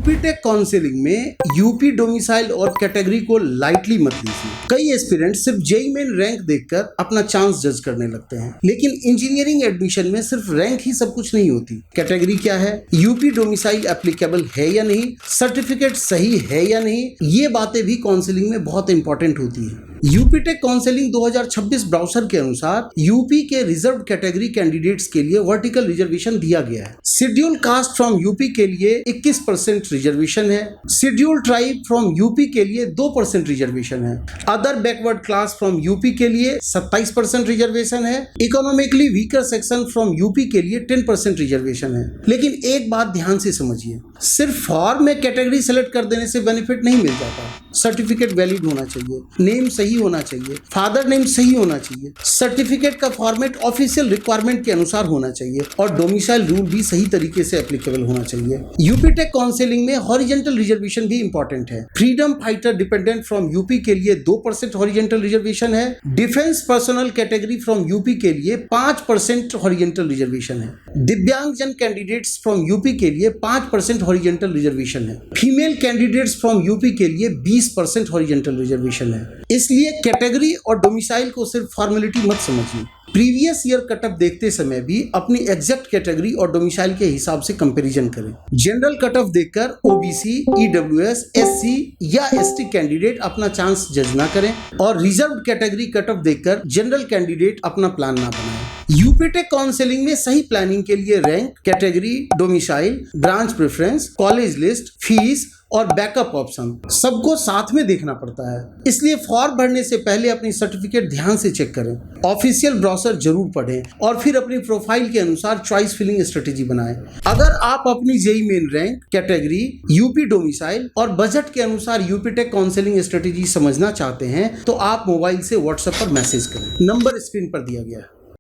UP take counselling में UP domicile और category को लाइटली मत लीजिए। कई एस्पिरेंट सिर्फ जेईई मेन रैंक देखकर अपना चांस जज करने लगते हैं, लेकिन इंजीनियरिंग एडमिशन में सिर्फ रैंक ही सब कुछ नहीं होती। कैटेगरी क्या है, यूपी डोमिसाइल एप्लीकेबल है या नहीं, सर्टिफिकेट सही है या नहीं, ये बातें भी काउंसलिंग में बहुत इंपॉर्टेंट होती है। यूपी टेक काउंसलिंग 2026 ब्राउज़र के अनुसार यूपी के रिजर्व कैटेगरी कैंडिडेट्स के लिए वर्टिकल रिजर्वेशन दिया गया है। शेड्यूल कास्ट फ्रॉम यूपी के लिए 21% रिजर्वेशन है। शेड्यूल ट्राइब फ्रॉम यूपी के लिए 2% रिजर्वेशन है। Other backward class from UP के लिए 27% रिजर्वेशन है। Economically weaker section from UP के लिए 10% रिजर्वेशन है। लेकिन एक बात ध्यान से समझिए, सिर्फ फॉर्म में कैटेगरी सेलेक्ट कर देने से बेनिफिट नहीं मिल जाता। सर्टिफिकेट वैलिड होना चाहिए, नेम सही होना चाहिए, फादर नेम सही होना चाहिए, सर्टिफिकेट का फॉर्मेट ऑफिशियल रिक्वायरमेंट के अनुसार होना चाहिए और डोमिसाइल रूल भी सही तरीके से एप्लीकेबल होना चाहिए। यूपी टेक काउंसलिंग में हॉरिजॉन्टल रिजर्वेशन भी इंपॉर्टेंट है। Freedom fighter dependent from UP के लिए 2% हॉरिजॉन्टल रिजर्वेशन है। Defence personnel category from UP के लिए 5% हॉरिजॉन्टल रिजर्वेशन है। दिव्यांगजन कैंडिडेट्स फ्रॉम यूपी के लिए 5% हॉरिजॉन्टल रिजर्वेशन है। फीमेल कैंडिडेट्स फ्रॉम यूपी के लिए 20% हॉरिजॉन्टल रिजर्वेशन है। इसलिए कैटेगरी और डोमिसाइल को सिर्फ फॉर्मेलिटी मत समझिए। प्रीवियस ईयर कटअप देखते समय भी अपनी एग्जैक्ट कैटेगरी और डोमिसाइल के हिसाब से कंपैरिजन करें। जनरल कटअप देखकर ओबीसी, ईडब्ल्यूएस, एससी या एसटी कैंडिडेट अपना चांस जज ना करें और रिजर्व कैटेगरी कटअप देखकर जनरल कैंडिडेट अपना प्लान ना बनाएं। यूपी टेक काउंसलिंग में सही प्लानिंग के लिए rank, category, domicile, branch preference, college list, fees और बैकअप ऑप्शन सबको साथ में देखना पड़ता है। इसलिए फॉर्म भरने से पहले अपनी सर्टिफिकेट ध्यान से चेक करें, ऑफिशियल ब्राउज़र जरूर पढ़ें और फिर अपनी प्रोफाइल के अनुसार चॉइस फिलिंग स्ट्रेटेजी बनाएं। अगर आप अपनी JEE main rank, category, UP domicile और बजट के अनुसार यूपी टेक काउंसलिंग स्ट्रेटेजी समझना चाहते हैं तो आप मोबाइल से व्हाट्सएप पर मैसेज करें। नंबर स्क्रीन पर दिया गया है।